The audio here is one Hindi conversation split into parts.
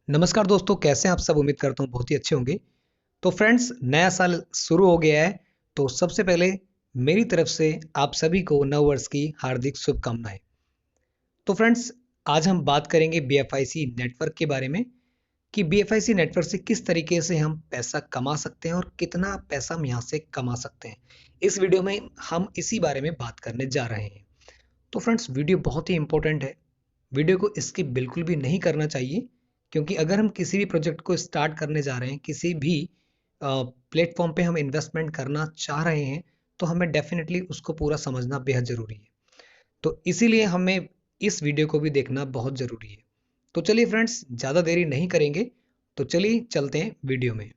नमस्कार दोस्तों, कैसे हैं आप सब? उम्मीद करता हूँ बहुत ही अच्छे होंगे। तो फ्रेंड्स, नया साल शुरू हो गया है। तो सबसे पहले मेरी तरफ से आप सभी को नव वर्ष की हार्दिक शुभकामनाएं। तो फ्रेंड्स, आज हम बात करेंगे बीएफआईसी नेटवर्क के बारे में कि बीएफआईसी नेटवर्क से किस तरीके से हम पैसा कमा सकते हैं और कितना पैसा हम यहाँ से कमा सकते हैं। इस वीडियो में हम इसी बारे में बात करने जा रहे हैं। तो फ्रेंड्स, वीडियो बहुत ही इंपॉर्टेंट है। वीडियो को स्किप बिल्कुल भी नहीं करना चाहिए, क्योंकि अगर हम किसी भी प्रोजेक्ट को स्टार्ट करने जा रहे हैं, किसी भी प्लेटफॉर्म पे हम इन्वेस्टमेंट करना चाह रहे हैं, तो हमें डेफिनेटली उसको पूरा समझना बेहद ज़रूरी है। तो इसीलिए हमें इस वीडियो को भी देखना बहुत ज़रूरी है। तो चलिए फ्रेंड्स, ज़्यादा देरी नहीं करेंगे, तो चलिए चलते हैं वीडियो में।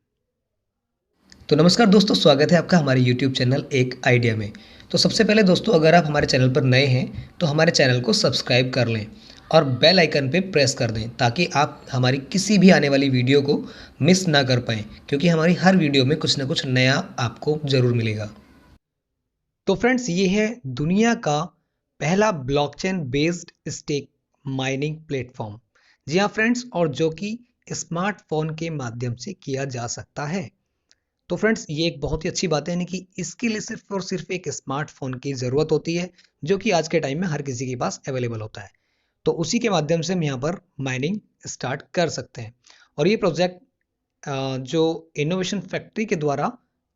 तो नमस्कार दोस्तों, स्वागत है आपका हमारे YouTube चैनल एक आइडिया में। तो सबसे पहले दोस्तों, अगर आप हमारे चैनल पर नए हैं तो हमारे चैनल को सब्सक्राइब कर लें और बेल आइकन पे प्रेस कर दें, ताकि आप हमारी किसी भी आने वाली वीडियो को मिस ना कर पाएँ, क्योंकि हमारी हर वीडियो में कुछ ना कुछ नया आपको ज़रूर मिलेगा। तो फ्रेंड्स, ये है दुनिया का पहला blockchain based stake mining platform. जी हाँ फ्रेंड्स, और जो कि स्मार्टफोन के माध्यम से किया जा सकता है। तो फ्रेंड्स, ये एक बहुत ही अच्छी बात है, यानी कि इसके लिए सिर्फ और सिर्फ एक स्मार्टफोन की ज़रूरत होती है, जो कि आज के टाइम में हर किसी के पास अवेलेबल होता है। तो उसी के माध्यम से हम यहाँ पर माइनिंग स्टार्ट कर सकते हैं। और ये प्रोजेक्ट जो इनोवेशन फैक्ट्री के द्वारा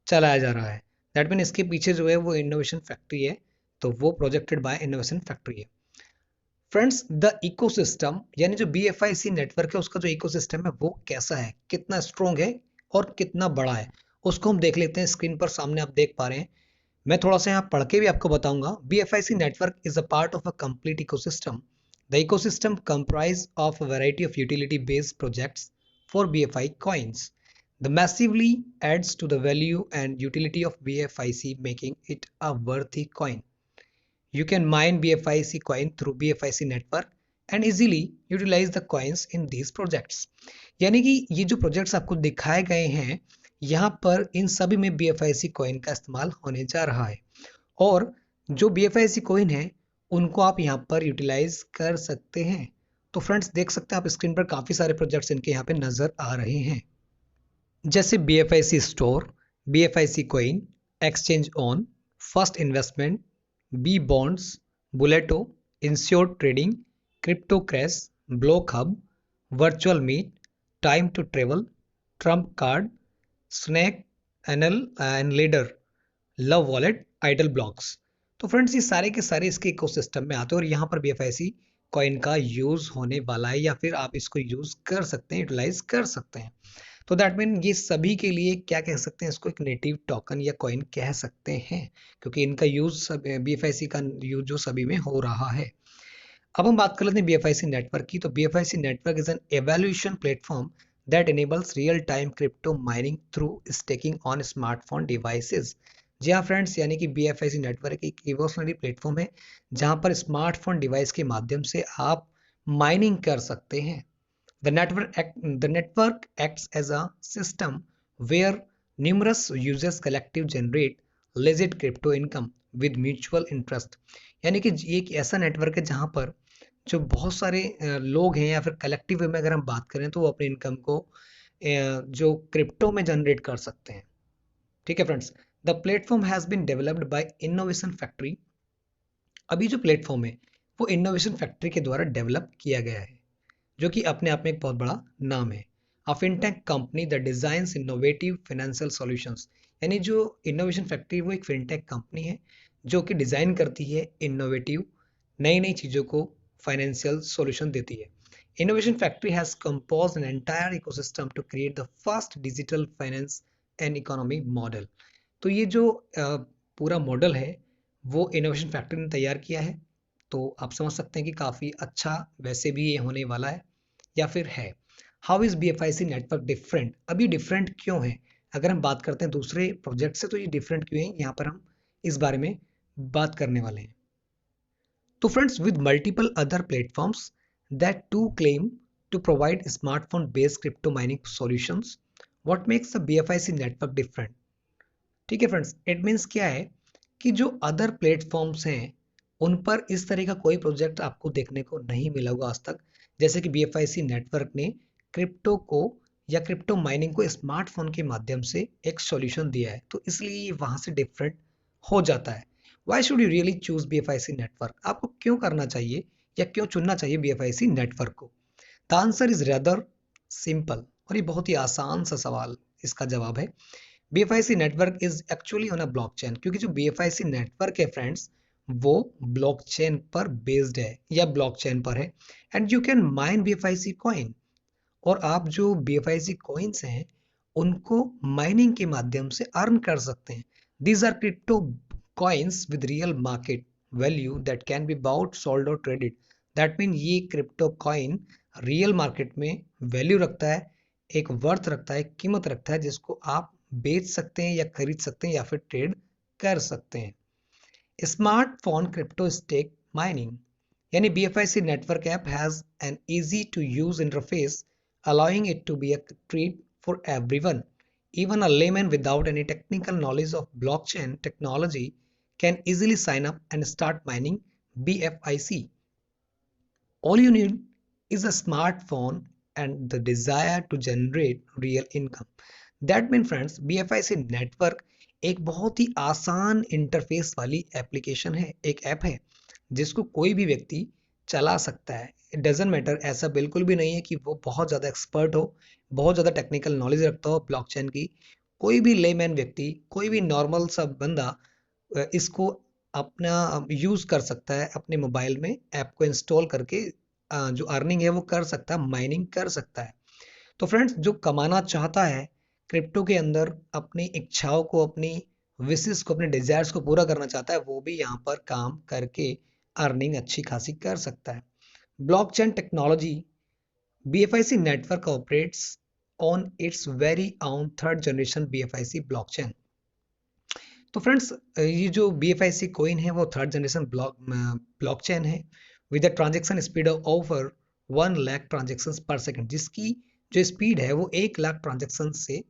चलाया जा रहा है। दैट मीन इसके पीछे जो है वो इनोवेशन फैक्ट्री है, तो वो प्रोजेक्टेड बाय इनोवेशन फैक्ट्री है। फ्रेंड्स, द इकोसिस्टम यानी जो बीएफआईसी नेटवर्क है, उसका जो इकोसिस्टम है वो कैसा है, कितना स्ट्रॉन्ग है और कितना बड़ा है, उसको हम देख लेते हैं। स्क्रीन पर सामने आप देख पा रहे हैं। मैं थोड़ा सा यहाँ पढ़ के भी आपको बताऊंगा। BFIC network is a part of a complete ecosystem. The ecosystem comprise of a variety of utility based projects for BFI coins. The massively adds to the value and utility of BFIC, making it a worthy coin. You can mine BFIC coin through BFIC network and easily utilize the coins in these projects. यानी कि ये जो प्रोजेक्ट्स आपको दिखाए गए हैं, यहाँ पर इन सभी में BFIC कॉइन का इस्तेमाल होने जा रहा है। और जो BFIC कॉइन है, उनको आप यहाँ पर यूटिलाइज कर सकते हैं। तो फ्रेंड्स, देख सकते हैं आप स्क्रीन पर काफ़ी सारे प्रोजेक्ट्स इनके यहाँ पे नज़र आ रहे हैं, जैसे BFIC store, BFIC coin, exchange on, first investment, B bonds, बुलेटो, insure trading, crypto crash, block hub, virtual meet, time to travel, trump card, snack, NL and leader, love wallet, idle blocks. तो फ्रेंड्स, ये सारे के सारे इसके इकोसिस्टम में आते हैं और यहाँ पर BFIC कॉइन का यूज होने वाला है, या फिर आप इसको यूज कर सकते हैं, यूटिलाइज कर सकते हैं। तो दैट मीन ये सभी के लिए क्या कह सकते हैं, इसको एक नेटिव टोकन या कॉइन कह सकते हैं, क्योंकि इनका यूज सब BFIC का यूज जो सभी में हो रहा है। अब हम बात कर लेते हैं BFIC नेटवर्क की। तो BFIC network is an evaluation platform that enables real time crypto mining through staking on smartphone devices. जी हाँ फ्रेंड्स, यानी कि BFIC नेटवर्क एक इवोल्यूशनरी प्लेटफॉर्म है, जहां पर स्मार्टफोन डिवाइस के माध्यम से आप माइनिंग कर सकते हैं। The network acts as a system where numerous users collectively generate legit crypto income with mutual interest। यानी कि ये एक ऐसा नेटवर्क है जहां पर जो बहुत सारे लोग हैं, या फिर कलेक्टिव वे में अगर हम बात करें, तो वो अपने इनकम को जो क्रिप्टो में जनरेट कर सकते हैं। ठीक है friends, the platform has been developed by innovation factory. अभी जो प्लेटफॉर्म है वो इनोवेशन फैक्ट्री के द्वारा डेवलप किया गया है, जो कि अपने आप में एक बहुत बड़ा नाम है। अ fintech company the designs innovative financial solutions. यानी जो इनोवेशन फैक्ट्री वो एक फिनटेक कंपनी है, जो कि डिजाइन करती है इनोवेटिव नई नई चीजों को, फाइनेंशियल सॉल्यूशन देती है। Innovation factory has composed an entire ecosystem to create the first digital finance and economy model. तो ये जो पूरा मॉडल है वो इनोवेशन फैक्ट्री ने तैयार किया है। तो आप समझ सकते हैं कि काफ़ी अच्छा वैसे भी ये होने वाला है, या फिर है। How is BFIC network different? अब ये डिफरेंट क्यों है? अगर हम बात करते हैं दूसरे प्रोजेक्ट से, तो ये डिफरेंट क्यों है, यहाँ पर हम इस बारे में बात करने वाले हैं। तो friends, with multiple other platforms that to claim to provide smartphone based crypto mining solutions, what makes the BFIC network different? ठीक है फ्रेंड्स, इट मीन्स क्या है कि जो अदर प्लेटफॉर्म्स हैं, उन पर इस तरह का कोई प्रोजेक्ट आपको देखने को नहीं मिला होगा आज तक, जैसे कि BFIC नेटवर्क ने क्रिप्टो को या क्रिप्टो माइनिंग को स्मार्टफोन के माध्यम से एक सॉल्यूशन दिया है, तो इसलिए ये वहां से डिफरेंट हो जाता है। Why should you really choose BFIC network? आपको क्यों करना चाहिए या क्यों चुनना चाहिए BFIC नेटवर्क को? The answer is rather simple, और ये बहुत ही आसान सा सवाल इसका जवाब है। BFIC network is actually on a blockchain, क्योंकि जो BFIC नेटवर्क है फ्रेंड्स, वो ब्लॉकचेन पर बेस्ड है या ब्लॉकचेन पर है। And you can mine BFIC coin, और आप जो BFIC कॉइन्स हैं उनको माइनिंग के माध्यम से अर्न कर सकते हैं। These are crypto coins with real market value that can be bought sold और ट्रेडेड। दैट मीन ये क्रिप्टो कॉइन रियल मार्केट में वैल्यू रखता है, एक वर्थ रखता है, कीमत रखता है, जिसको आप बेच सकते हैं या खरीद सकते हैं या फिर ट्रेड कर सकते हैं। स्मार्टफोन क्रिप्टो स्टेक माइनिंग, यानी BFIC network app has an easy to use interface, allowing it to be a treat for everyone. Even a layman without any technical knowledge of blockchain technology can easily sign up and start mining BFIC. All you need is a smartphone and the desire to generate real income. That means friends, BFIC network एक बहुत ही आसान इंटरफेस वाली एप्लीकेशन है, एक ऐप है जिसको कोई भी व्यक्ति चला सकता है। इट डजेंट मैटर, ऐसा बिल्कुल भी नहीं है कि वो बहुत ज़्यादा एक्सपर्ट हो, बहुत ज़्यादा टेक्निकल नॉलेज रखता हो ब्लॉकचेन की। कोई भी लेमैन व्यक्ति, कोई भी नॉर्मल सा बंदा इसको अपना यूज़ कर सकता है, अपने मोबाइल में ऐप को इंस्टॉल करके जो अर्निंग है वो कर सकता है, माइनिंग कर सकता है। तो फ्रेंड्स, जो कमाना चाहता है क्रिप्टो के अंदर, अपनी इच्छाओं को, अपनी विशेस को, अपने डिजायर्स को पूरा करना चाहता है, वो भी यहाँ पर काम करके अर्निंग अच्छी खासी कर सकता है। Blockchain technology, BFIC network operates on its very own third generation BFIC blockchain। तो फ्रेंड्स, ये जो BFIC कोइन है वो थर्ड जनरेशन ब्लॉकचेन है with a transaction speed of over 1 lakh transactions पर सेकंड, जिसकी जो स्पीड है वो 1 लाख ट्रांजेक्शन से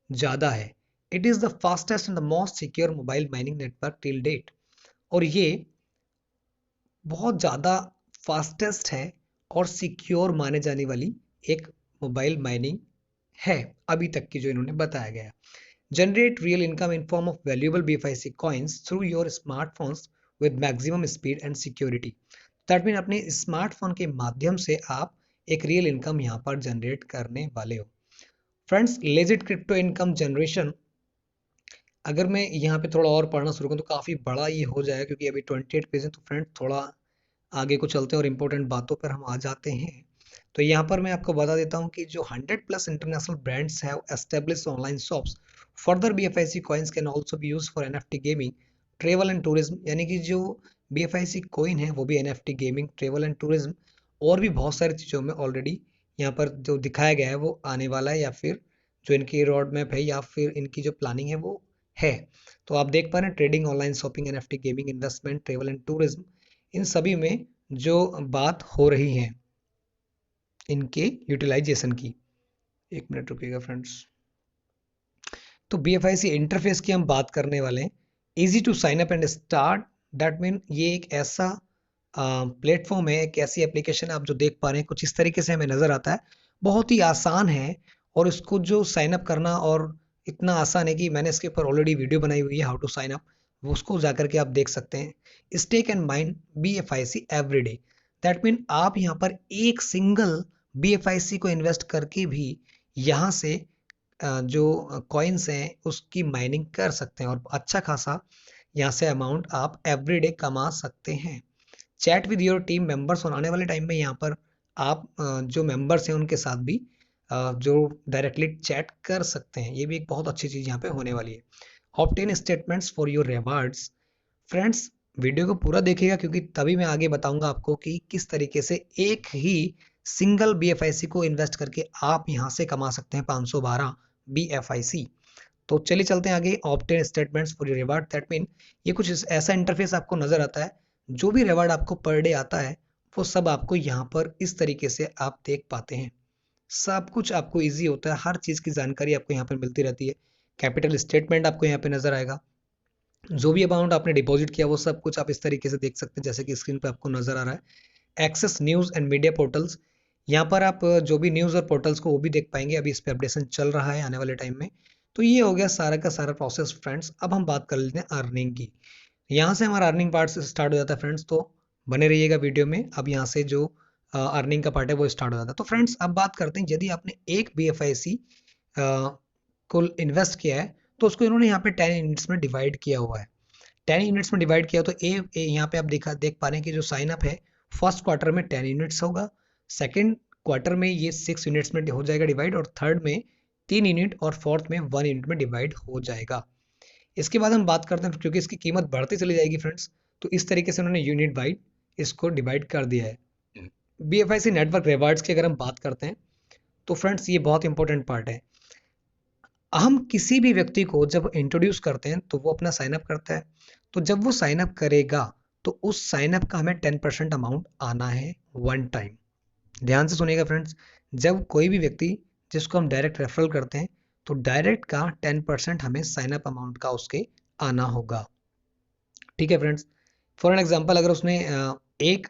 ज़्यादा है। It is the fastest and the most secure mobile mining network till date, और ये बहुत ज़्यादा फास्टेस्ट है और सिक्योर माने जाने वाली एक मोबाइल माइनिंग है अभी तक की जो इन्होंने बताया गया। Generate real income in form of valuable BFIC coins through your smartphones with maximum speed and security। That means अपने स्मार्टफोन के माध्यम से आप एक रियल इनकम यहाँ पर जनरेट करने वाले हो। Friends, legit crypto income generation, अगर मैं यहाँ पे थोड़ा और पढ़ना शुरू करूँ तो काफ़ी बड़ा ये हो जाएगा, क्योंकि अभी 28 पेज है। तो फ्रेंड्स, थोड़ा आगे को चलते हैं और इम्पोर्टेंट बातों पर हम आ जाते हैं। तो यहाँ पर मैं आपको बता देता हूँ कि जो 100+ international brands have established online shops. Further BFIC coins can also be used for NFT gaming, travel and tourism, यानी कि जो BFIC कॉइन है वो भी NFT gaming, travel and tourism और भी बहुत सारी चीज़ों में ऑलरेडी यहाँ पर जो दिखाया गया है वो आने वाला है, या फिर जो इनकी रोड मैप है या फिर इनकी जो प्लानिंग है वो है। तो आप देख पा रहे हैं, trading, online shopping, NFT gaming, investment, travel and tourism, इन सभी में जो बात हो रही है इनके यूटिलाइजेशन की। एक मिनट रुकिएगा फ्रेंड्स। तो BFIC इंटरफेस की हम बात करने वाले हैं। Easy to sign up and start, that mean ये एक ऐसा प्लेटफॉर्म है, एक ऐसी एप्लीकेशन आप जो देख पा रहे हैं कुछ इस तरीके से हमें नजर आता है। बहुत ही आसान है, और इसको जो साइन अप करना और इतना आसान है कि मैंने इसके ऊपर ऑलरेडी वीडियो बनाई हुई है, हाउ टू साइन अप, वो उसको जाकर के आप देख सकते हैं। Stake and mine BFIC everyday, that mean आप यहाँ पर एक सिंगल BFIC को इन्वेस्ट करके भी यहाँ से जो कॉइन्स हैं उसकी माइनिंग कर सकते हैं, और अच्छा खासा यहाँ से अमाउंट आप एवरीडे कमा सकते हैं। Chat with your team members, और आने वाले टाइम में यहाँ पर आप जो मेंबर्स हैं उनके साथ भी जो डायरेक्टली चैट कर सकते हैं। ये भी एक बहुत अच्छी चीज़ यहाँ पे होने वाली है। Obtain statements for your rewards. Friends, video को पूरा देखिएगा, क्योंकि तभी मैं आगे बताऊंगा आपको कि किस तरीके से एक ही सिंगल BFIC को इन्वेस्ट करके आप यहाँ से कमा सकते हैं 512 BFIC। तो चलिए चलते हैं आगे। Obtain statements for your reward, that mean ये कुछ ऐसा इंटरफेस आपको नजर आता है, जो भी रिवार्ड आपको पर डे आता है वो सब आपको यहाँ पर इस तरीके से आप देख पाते हैं। सब कुछ आपको इजी होता है, हर चीज़ की जानकारी आपको यहाँ पर मिलती रहती है। कैपिटल स्टेटमेंट आपको यहाँ पे नजर आएगा, जो भी अमाउंट आपने डिपॉजिट किया वो सब कुछ आप इस तरीके से देख सकते हैं, जैसे कि स्क्रीन पे आपको नजर आ रहा है। Access news and media portals, यहाँ पर आप जो भी न्यूज़ और पोर्टल्स को वो भी देख पाएंगे, अभी इस पर अपडेशन चल रहा है आने वाले टाइम में। तो ये हो गया सारा का सारा प्रोसेस फ्रेंड्स। अब हम बात कर लेते हैं अर्निंग की। यहाँ से हमारा अर्निंग पार्ट से स्टार्ट हो जाता है फ्रेंड्स, तो बने रहिएगा वीडियो में। अब यहाँ से जो अर्निंग का पार्ट है वो स्टार्ट हो जाता है। तो फ्रेंड्स अब बात करते हैं, यदि आपने एक BFIC को इन्वेस्ट किया है तो उसको इन्होंने यहाँ पे 10 यूनिट्स में डिवाइड किया हुआ है। 10 यूनिट्स में डिवाइड किया तो यहाँ पे आप देख पा रहे हैं कि जो साइन अप है फर्स्ट क्वार्टर में 10 यूनिट्स होगा, सेकेंड क्वार्टर में ये 6 यूनिट्स में हो जाएगा डिवाइड, और थर्ड में 3 यूनिट और फोर्थ में 1 यूनिट में डिवाइड हो जाएगा। इसके बाद हम बात करते हैं, क्योंकि इसकी कीमत बढ़ती चली जाएगी फ्रेंड्स, तो इस तरीके से उन्होंने यूनिट वाइड इसको डिवाइड कर दिया है। BFIC नेटवर्क रिवार्ड्स की अगर हम बात करते हैं तो फ्रेंड्स ये बहुत इंपॉर्टेंट पार्ट है। हम किसी भी व्यक्ति को जब इंट्रोड्यूस करते हैं तो वो अपना साइन अप करता है, तो जब वो साइन अप करेगा तो उस साइन अप का हमें 10% अमाउंट आना है वन टाइम। ध्यान से सुनिएगा फ्रेंड्स, जब कोई भी व्यक्ति जिसको हम डायरेक्ट रेफरल करते हैं तो डायरेक्ट का 10% हमें साइन अप अमाउंट का उसके आना होगा। ठीक है फ्रेंड्स, फॉर एन एग्जांपल अगर उसने एक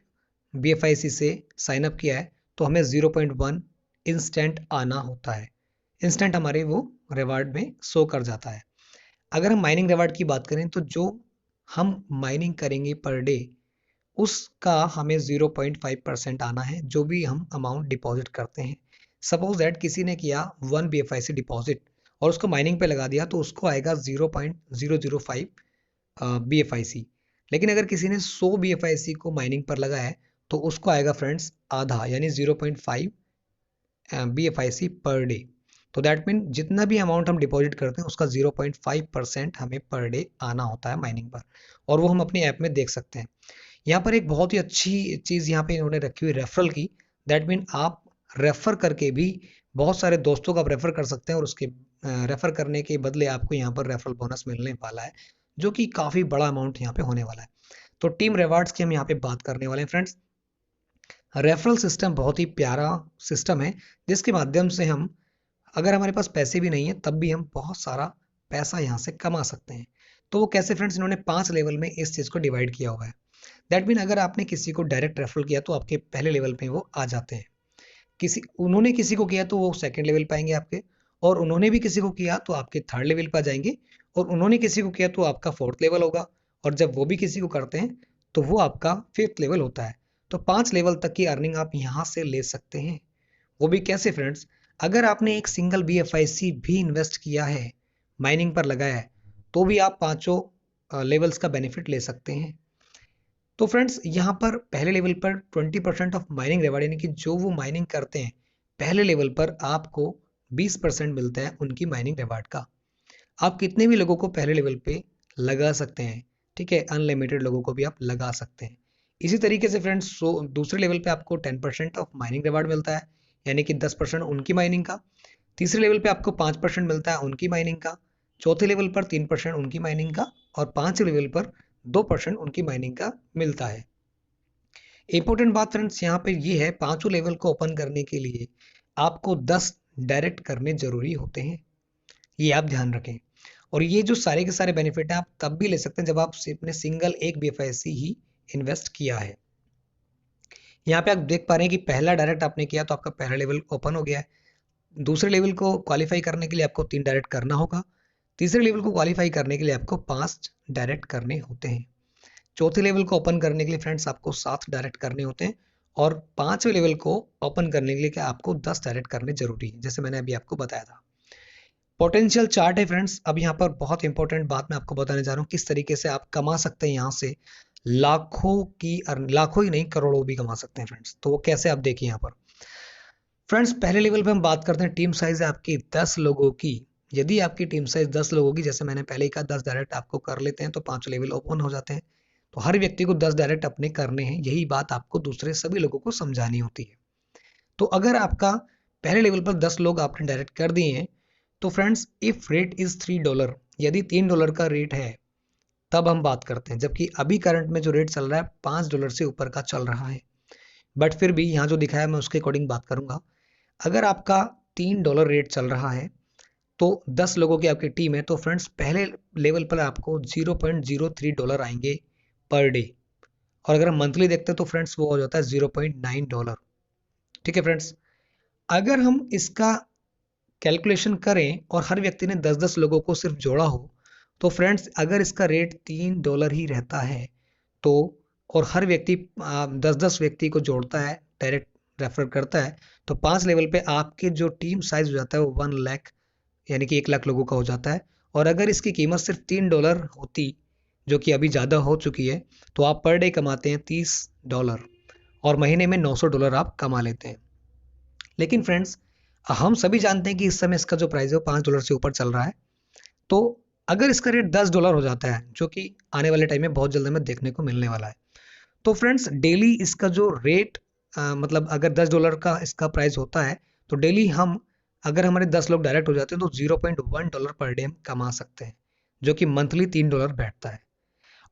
BFIC से साइन अप किया है तो हमें 0.1 इंस्टेंट आना होता है। इंस्टेंट हमारे वो रिवार्ड में शो कर जाता है। अगर हम माइनिंग रिवार्ड की बात करें तो जो हम माइनिंग करेंगे पर डे उसका हमें 0.5% आना है, जो भी हम अमाउंट डिपॉजिट करते हैं। सपोज दैट किसी ने किया 1 BFIC डिपॉजिट और उसको माइनिंग पे लगा दिया तो उसको आएगा 0.005 BFIC। लेकिन अगर किसी ने 100 BFIC को माइनिंग पर लगा है तो उसको आएगा फ्रेंड्स आधा, यानी 0.5 BFIC पर डे। तो दैट मीन जितना भी अमाउंट हम डिपॉजिट करते हैं उसका 0.5% हमें पर डे आना होता है माइनिंग पर, और वो हम अपनी ऐप में देख सकते हैं। यहाँ पर एक बहुत ही अच्छी चीज़ यहाँ पे इन्होंने रखी हुई रेफरल की। दैट मीन आप रेफर करके भी बहुत सारे दोस्तों को आप रेफर कर सकते हैं, और उसके रेफर करने के बदले आपको यहाँ पर रेफरल बोनस मिलने वाला है, जो कि काफ़ी बड़ा अमाउंट यहाँ पे होने वाला है। तो टीम रिवार्ड्स की हम यहाँ पे बात करने वाले हैं फ्रेंड्स। रेफरल सिस्टम बहुत ही प्यारा सिस्टम है, जिसके माध्यम से हम, अगर हमारे पास पैसे भी नहीं है तब भी हम बहुत सारा पैसा यहाँ से कमा सकते हैं। तो वो कैसे फ्रेंड्स, इन्होंने 5 लेवल में इस चीज़ को डिवाइड किया हुआ है। दैट मीन अगर आपने किसी को डायरेक्ट रेफरल किया तो आपके पहले लेवल पे वो आ जाते हैं, उन्होंने किसी को किया तो वो सेकंड लेवल पे आएंगे आपके, और उन्होंने भी किसी को किया तो आपके थर्ड लेवल पे आ जाएंगे, और उन्होंने किसी को किया तो आपका फोर्थ लेवल होगा, और जब वो भी किसी को करते हैं तो वो आपका फिफ्थ लेवल होता है। तो 5 लेवल तक की अर्निंग आप यहाँ से ले सकते हैं। वो भी कैसे फ्रेंड्स, अगर आपने एक सिंगल BFIC भी इन्वेस्ट किया है, माइनिंग पर लगाया है, तो भी आप पांचों लेवल्स का बेनिफिट ले सकते हैं। तो फ्रेंड्स यहाँ पर पहले लेवल पर 20% ऑफ माइनिंग रिवार्ड, यानी कि जो वो माइनिंग करते हैं पहले लेवल पर आपको 20% मिलता है उनकी माइनिंग रिवार्ड का। आप कितने भी लोगों को पहले लेवल पे लगा सकते हैं, ठीक है, अनलिमिटेड लोगों को भी आप लगा सकते हैं। इसी तरीके से फ्रेंड्स दूसरे लेवल पे आपको 10% ऑफ माइनिंग रिवार्ड मिलता है, यानी कि 10% उनकी माइनिंग का। तीसरे लेवल पे आपको 5% मिलता है उनकी माइनिंग का। चौथे लेवल पर 3% उनकी माइनिंग का, और पांचवें लेवल पर 2% उनकी माइनिंग का मिलता है। इंपॉर्टेंट बात फ्रेंड्स यहाँ पे ये है, पांचों लेवल को ओपन करने के लिए आपको 10 डायरेक्ट करने जरूरी होते हैं, ये आप ध्यान रखें। और ये जो सारे के सारे बेनिफिट है आप तब भी ले सकते हैं जब आप अपने सिंगल एक BFIC ही इन्वेस्ट किया है। यहाँ पे आप देख पा रहे हैं कि पहला डायरेक्ट आपने किया तो आपका पहला लेवल ओपन हो गया है। दूसरे लेवल को क्वालिफाई करने के लिए आपको 3 डायरेक्ट करना होगा। तीसरे लेवल को क्वालिफाई करने के लिए आपको 5 डायरेक्ट करने होते हैं। चौथे लेवल को ओपन करने के लिए फ्रेंड्स आपको 7 डायरेक्ट करने होते हैं, और पांचवें लेवल को ओपन करने के लिए क्या आपको 10 डायरेक्ट करने जरूरी है, जैसे मैंने अभी आपको बताया था। पोटेंशियल चार्ट है फ्रेंड्स। अब यहाँ पर बहुत इंपॉर्टेंट बात मैं आपको बताने जा रहा हूँ, किस तरीके से आप कमा सकते हैं यहाँ से लाखों ही नहीं करोड़ों भी कमा सकते हैं फ्रेंड्स। तो वो कैसे आप देखिए यहाँ पर फ्रेंड्स, पहले लेवल पे हम बात करते हैं, टीम साइज है आपकी 10 लोगों की। यदि आपकी टीम साइज 10 लोगों की, जैसे मैंने पहले ही कहा 10 डायरेक्ट आपको कर लेते हैं तो 5 लेवल ओपन हो जाते हैं। तो हर व्यक्ति को 10 डायरेक्ट अपने करने हैं, यही बात आपको दूसरे सभी लोगों को समझानी होती है। तो अगर आपका पहले लेवल पर 10 लोग आपने डायरेक्ट कर दिए हैं तो फ्रेंड्स, इफ रेट इज $3, यदि $3 का रेट है तब हम बात करते हैं, जबकि अभी करंट में जो रेट चल रहा है $5 से ऊपर का चल रहा है। बट फिर भी यहाँ जो दिखाया मैं उसके अकॉर्डिंग बात करूंगा। अगर आपका $3 रेट चल रहा है तो 10 लोगों की आपकी टीम है, तो फ्रेंड्स पहले लेवल पर आपको $0.03 आएंगे पर डे, और अगर हम मंथली देखते हैं तो फ्रेंड्स वो हो जाता है $0.9। ठीक है फ्रेंड्स, अगर हम इसका कैलकुलेशन करें और हर व्यक्ति ने 10-10 लोगों को सिर्फ जोड़ा हो, तो फ्रेंड्स अगर इसका रेट $3 ही रहता है तो, और हर व्यक्ति 10-10 व्यक्ति को जोड़ता है, डायरेक्ट रेफर करता है, तो 5 लेवल पे आपके जो टीम साइज हो जाता है वो 1 लाख यानी कि 1 लाख लोगों का हो जाता है। और अगर इसकी कीमत सिर्फ $3 होती, जो कि अभी ज़्यादा हो चुकी है, तो आप पर डे कमाते हैं $30 और महीने में $900 आप कमा लेते हैं। लेकिन फ्रेंड्स हम सभी जानते हैं कि इस समय इसका जो प्राइस है वो $5 से ऊपर चल रहा है। तो अगर इसका रेट $10 हो जाता है, जो कि आने वाले टाइम में बहुत जल्द हमें देखने को मिलने वाला है, तो फ्रेंड्स डेली इसका जो रेट मतलब अगर $10 का इसका प्राइस होता है, तो डेली हम अगर हमारे 10 लोग डायरेक्ट हो जाते हैं तो $0.1 पर डे हम कमा सकते हैं, जो कि मंथली $3 बैठता है।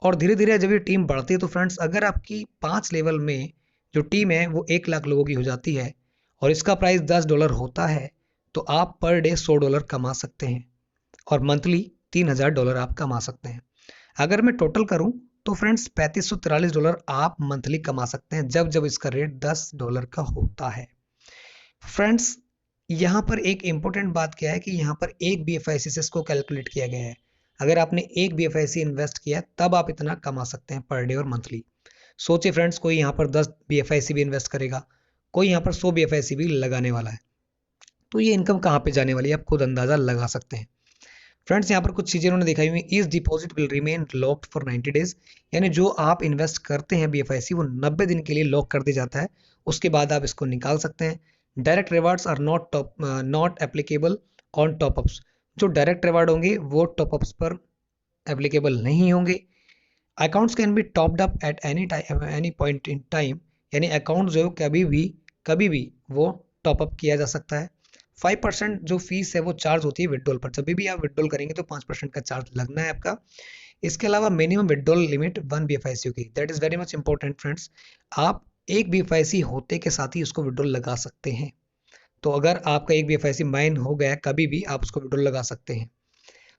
और धीरे धीरे जब ये टीम बढ़ती है तो फ्रेंड्स अगर आपकी 5 लेवल में जो टीम है वो 1 लाख लोगों की हो जाती है और इसका प्राइस $10 होता है, तो आप पर डे $100 कमा सकते हैं और मंथली $3000 आप कमा सकते हैं। अगर मैं टोटल करूं तो फ्रेंड्स $3543 आप मंथली कमा सकते हैं जब जब इसका रेट $10 का होता है। फ्रेंड्स यहाँ पर एक इंपॉर्टेंट बात क्या है कि यहाँ पर एक BFIC से इसको कैलकुलेट किया गया है। अगर आपने एक BFIC इन्वेस्ट किया तब आप इतना कमा सकते हैं पर डे और मंथली। सोचिए फ्रेंड्स, कोई यहाँ पर 10 BFIC भी इन्वेस्ट करेगा, कोई यहाँ पर 100 BFIC भी लगाने वाला है, तो ये इनकम कहाँ पे जाने वाली है आप खुद अंदाजा लगा सकते हैं। फ्रेंड्स यहाँ पर कुछ चीज़ें उन्होंने दिखाई हुई, इस deposit will remain locked for 90 days, यानी जो आप इन्वेस्ट करते हैं BFIC वो 90 दिन के लिए लॉक कर दिया जाता है, उसके बाद आप इसको निकाल सकते हैं। Direct rewards are not applicable on topups, जो डायरेक्ट रिवार्ड होंगे वो टॉपअप्स पर एप्लीकेबल नहीं होंगे। Accounts can be topped up at any point in time, यानी अकाउंट जो कभी भी वो टॉपअप किया जा सकता है। 5% जो फीस है वो चार्ज होती है विड्रॉल पर, जब भी आप विड्रॉल करेंगे तो 5% का चार्ज लगना है आपका। इसके अलावा मिनिमम विड्रॉल लिमिट 1 BFIC होगी, that is very much important friends. आप एक BFIC होते के साथ ही उसको विड्रॉल लगा सकते हैं, तो अगर आपका एक BFIC माइन हो गया कभी भी आप उसको विड्रॉल लगा सकते हैं।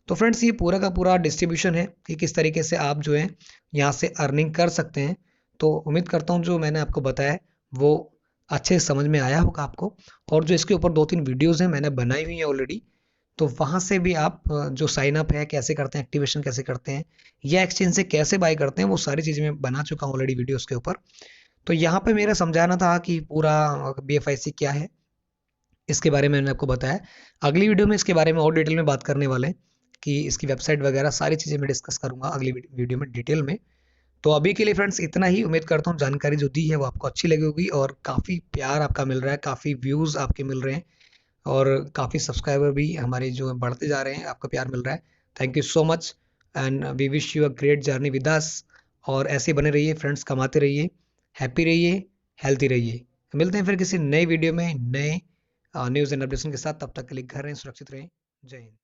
तो फ्रेंड्स ये पूरा का पूरा डिस्ट्रीब्यूशन है कि किस तरीके से आप जो है यहाँ से अर्निंग कर सकते हैं। तो उम्मीद करता हूँ जो मैंने आपको बताया वो अच्छे समझ में आया होगा आपको, और जो इसके ऊपर 2-3 वीडियोस हैं मैंने बनाई हुई है ऑलरेडी, तो वहाँ से भी आप जो साइन अप है कैसे करते हैं, एक्टिवेशन कैसे करते हैं, या एक्सचेंज से कैसे बाय करते हैं, वो सारी चीज़ें मैं बना चुका हूँ ऑलरेडी वीडियोस के ऊपर। तो यहाँ पे मेरा समझाना था कि पूरा BFIC क्या है, इसके बारे में मैंने आपको बताया। अगली वीडियो में इसके बारे में और डिटेल में बात करने वाले हैं कि इसकी वेबसाइट वगैरह सारी चीज़ें मैं डिस्कस करूंगा अगली वीडियो में डिटेल में। तो अभी के लिए फ्रेंड्स इतना ही, उम्मीद करता हूँ जानकारी जो दी है वो आपको अच्छी लगी होगी और काफ़ी प्यार आपका मिल रहा है, काफ़ी व्यूज़ आपके मिल रहे हैं और काफ़ी सब्सक्राइबर भी हमारे जो बढ़ते जा रहे हैं, आपका प्यार मिल रहा है। Thank you so much and we wish you a great journey with us. और ऐसे बने रहिए फ्रेंड्स, कमाते रहिए, हैप्पी रहिए, हेल्थी रहिए। मिलते हैं फिर किसी नए वीडियो में नए न्यूज़ एंड अपडेशन के साथ, तब तक के लिए घर रहें, सुरक्षित रहें। जय हिंद।